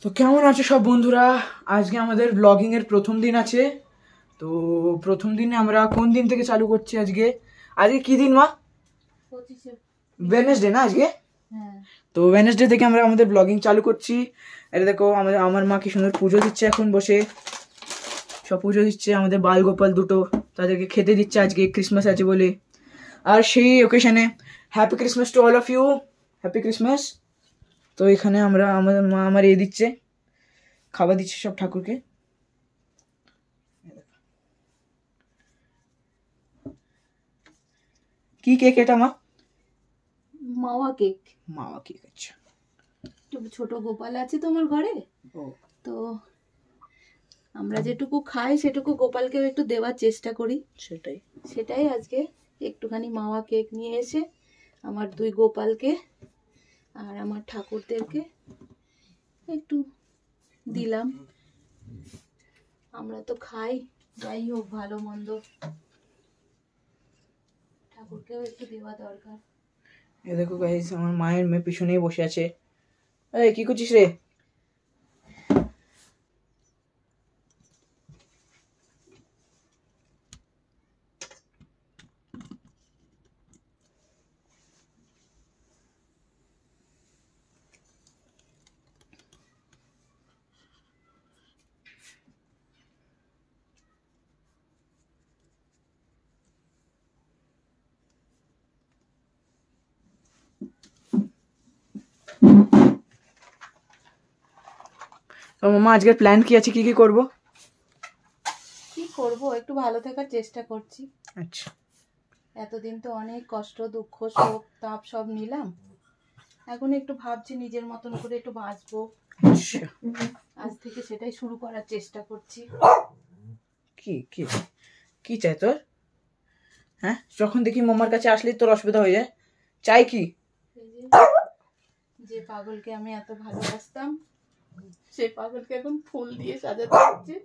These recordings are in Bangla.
তো কেমন আছো সব বন্ধুরা? আজকে আমাদের ব্লগিং এর প্রথম দিন আছে। তো প্রথম দিনে আমরা কোন দিন থেকে চালু করছি? আজকে আজকে কি দিন মা? ওয়েডনেসডে না আজকে? তো ওয়েডনেসডে থেকে আমরা আমাদের ব্লগিং চালু করছি। এটা দেখো আমার মা কি সুন্দর পুজো দিচ্ছে, এখন বসে সব পুজো দিচ্ছে। আমাদের বাল গোপাল দুটো তাদেরকে খেতে দিচ্ছে, আজকে ক্রিসমাস আছে বলে। আর সেই ওকেশনে happy Christmas to all of you, happy Christmas. তো এখানে আমাদের মা আমার দিচ্ছে, খাবার দিচ্ছে সব ঠাকুরকে। কি কেক এটা মা? মাওয়া কেক। মাওয়া কেক, আচ্ছা। ছোট গোপাল আছে তোমার ঘরে, তো আমরা যেটুকু খাই সেটুকু গোপালকেও একটু দেওয়ার চেষ্টা করি। সেটাই আজকে একটুখানি মাওয়া কেক নিয়ে এসে আমার দুই গোপালকে আর আমার ঠাকুরদেরকে একটু দিলাম। আমরা তো খাই, যাই হোক ভালো মন্দ ঠাকুরকেও একটু দেওয়া দরকার। এ দেখো গাইস, আমার মায়ের মেয়ে পিছনেই বসে আছে। এই কি করছিস রে? তো মামা আজকের প্ল্যান কি আছে, কি কি করব? কি করব, একটু ভালো থাকার চেষ্টা করছি। আচ্ছা। এতদিন তো অনেক কষ্ট, দুঃখ, শোক, তাপ সব নিলাম। এখন একটু ভাবছি নিজের মতন করে একটু বাঁচবো। আজ থেকে সেটাই শুরু করার চেষ্টা করছি। কি কি কি চাই তোর? হ্যাঁ, যখন দেখি মামার কাছে আসলেই তোর অসুবিধা হয়ে যায়। চাই কি? যে পাগলকে আমি এত ভালোবাসতাম, সেই পাগলকে এখন ফুল দিয়ে সাজাতে হচ্ছে।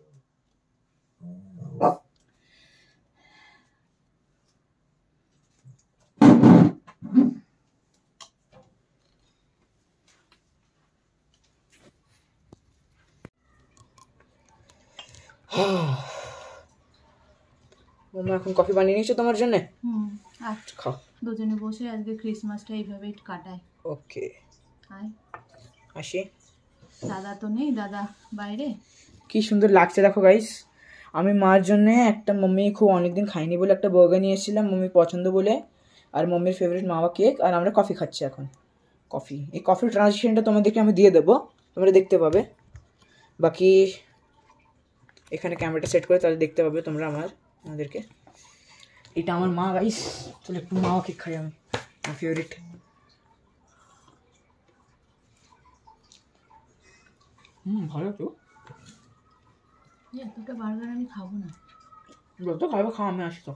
মামা এখন কফি বানিয়ে নিয়েছো তোমার জন্য? আচ্ছা, খাও। দুজনে বসে আজকে ক্রিসমাসটা এইভাবেই কাটাই। ওকে, আয় আসি। দাদা তো নেই, দাদা বাইরে। কি সুন্দর লাগছে দেখো গাইস। আমি মার জন্য একটা, মাম্মি খুব অনেকদিন খাইনি বলে একটা বার্গার নিয়ে এসেছিলাম, মাম্মি পছন্দ বলে। আর মাম্মির ফেভারিট মাওয়া কেক। আর আমরা কফি খাচ্ছি এখন। কফি, এই কফির ট্রানজেকশনটা তোমাদেরকে আমি দিয়ে দেবো, তোমরা দেখতে পাবে। বাকি এখানে ক্যামেরাটা সেট করে তাহলে দেখতে পাবে তোমরা আমাদেরকে। এটা আমার মা গাইস। চলো একটু মাওয়া কেক খাই, আমি আমার ফেভারিট। ভালো তো। এতটা বার্গার আমি খাবো না। যত খাবে খাওয়া, আমি আসি তো।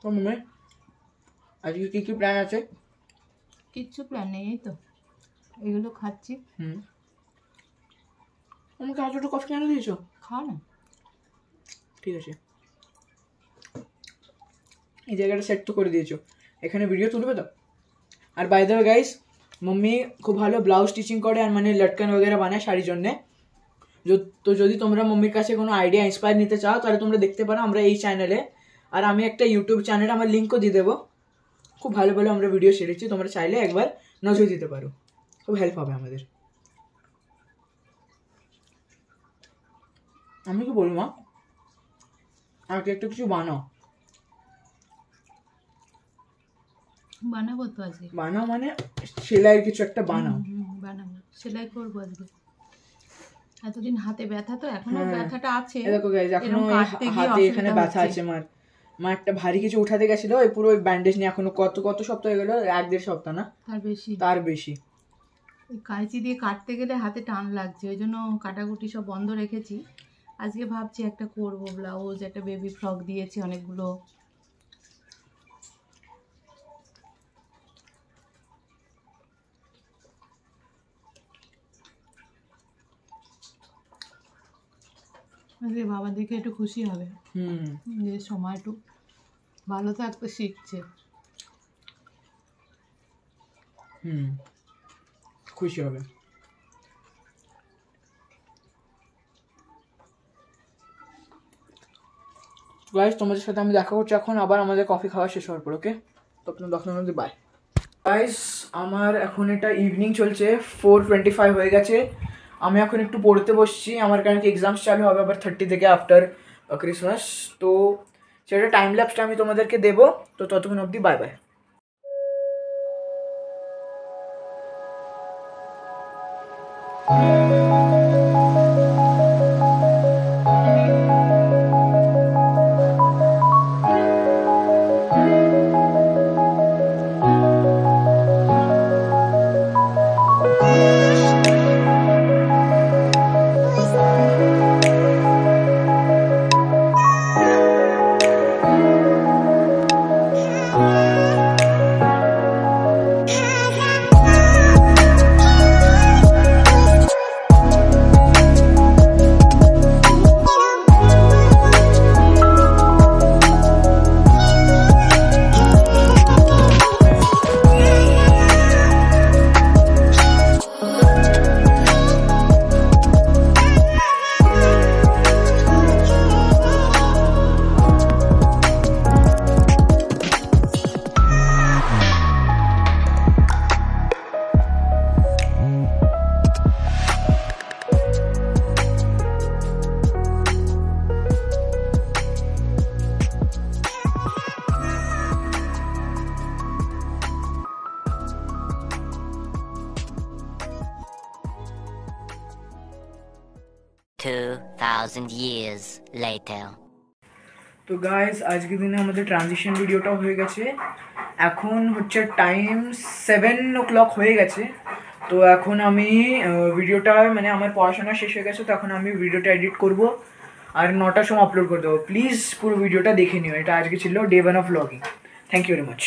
তো মামে আজকে কি কি প্ল্যান আছে? কিচ্ছু প্ল্যান নেই, এই তো এগুলো খাচ্ছি। আমাকে আজ একটু কফি কেন দিয়েছো? খাও না। ঠিক আছে, এই জায়গাটা সেট তো করে দিয়েছো, এখানে ভিডিও তুলবে তো। আর by the way guys, mummy খুব ভালো ব্লাউজ স্টিচিং করে আর মানে লটকান वगैरह বানায় শাড়ির জন্যে। তো যদি তোমরা মাম্মির কাছে কোনো আইডিয়া ইন্সপায়ার নিতে চাও তাহলে তোমরা দেখতে পারো আমরা এই চ্যানেলে। আর আমি একটা ইউটিউব চ্যানেল, আমার লিঙ্কও দিয়ে দেবো। খুব ভালো ভালো আমরা ভিডিও ছেড়েছি, তোমরা চাইলে একবার নজর দিতে পারো, খুব হেল্প হবে আমাদের। আমি কি বলি মা, আর একটু কিছু বানাও। বানাবো তো আজকে। বানাও মানে সেলাইয়ের কিছু একটা বানাও। বানাবো, সেলাই করবো আজকে। এতদিন হাতে ব্যথা, তো এখনো ব্যথাটা আছে। দেখো গাইস, এখনো হাতে এখানে ব্যথা আছে মার। মা একটা ভারী কিছু উঠাতে গেছিল, ওই পুরো ব্যান্ডেজ নিয়ে এখনো কত সপ্তাহ হয়ে গেল, 1-1.5 সপ্তাহ না তার বেশি। কাঁচি দিয়ে কাটতে গেলে হাতে টান লাগছে, ওই জন্য কাটাকুটি সব বন্ধ রেখেছি। আজকে ভাবছি একটা করবো ব্লাউজ, একটা বেবি ফ্রক দিয়েছি অনেকগুলো। বাবা দেখে একটু খুশি হবে যে সময় একটু ভালো থাকতে শিখছে। খুশি হবে। গাইস তোমাদের সাথে আমি দেখা করছি এখন আবার আমাদের কফি খাওয়া শেষ হওয়ার পর। ওকে, তো আপনার 10 মিনিট মধ্যে বাই। গাইস আমার এখন এটা ইভিনিং চলছে, 4:25 হয়ে গেছে। আমি এখন একটু পড়তে বসছি, আমার কারণ কি এক্সামস চালু হবে আবার 30 থেকে আফটার ক্রিসমাস। তো সেটা টাইম ল্যাপসটা আমি তোমাদেরকে দেবো। তো ততক্ষণ অবধি বাই বাই। $2,000 years later. তো গাইস আজকের দিনে আমাদের ট্রানজিশন ভিডিওটাও হয়ে গেছে। এখন হচ্ছে টাইম 7 o'clock হয়ে গেছে। তো এখন আমি ভিডিওটা মানে আমার পড়াশোনা শেষ হয়ে গেছে, তো এখন আমি ভিডিওটা এডিট করব আর 9টার সময় আপলোড করে দেবো। প্লিজ পুরো ভিডিওটা দেখে নিও। এটা আজকে ছিল day 1 of blogging. Thank you very much.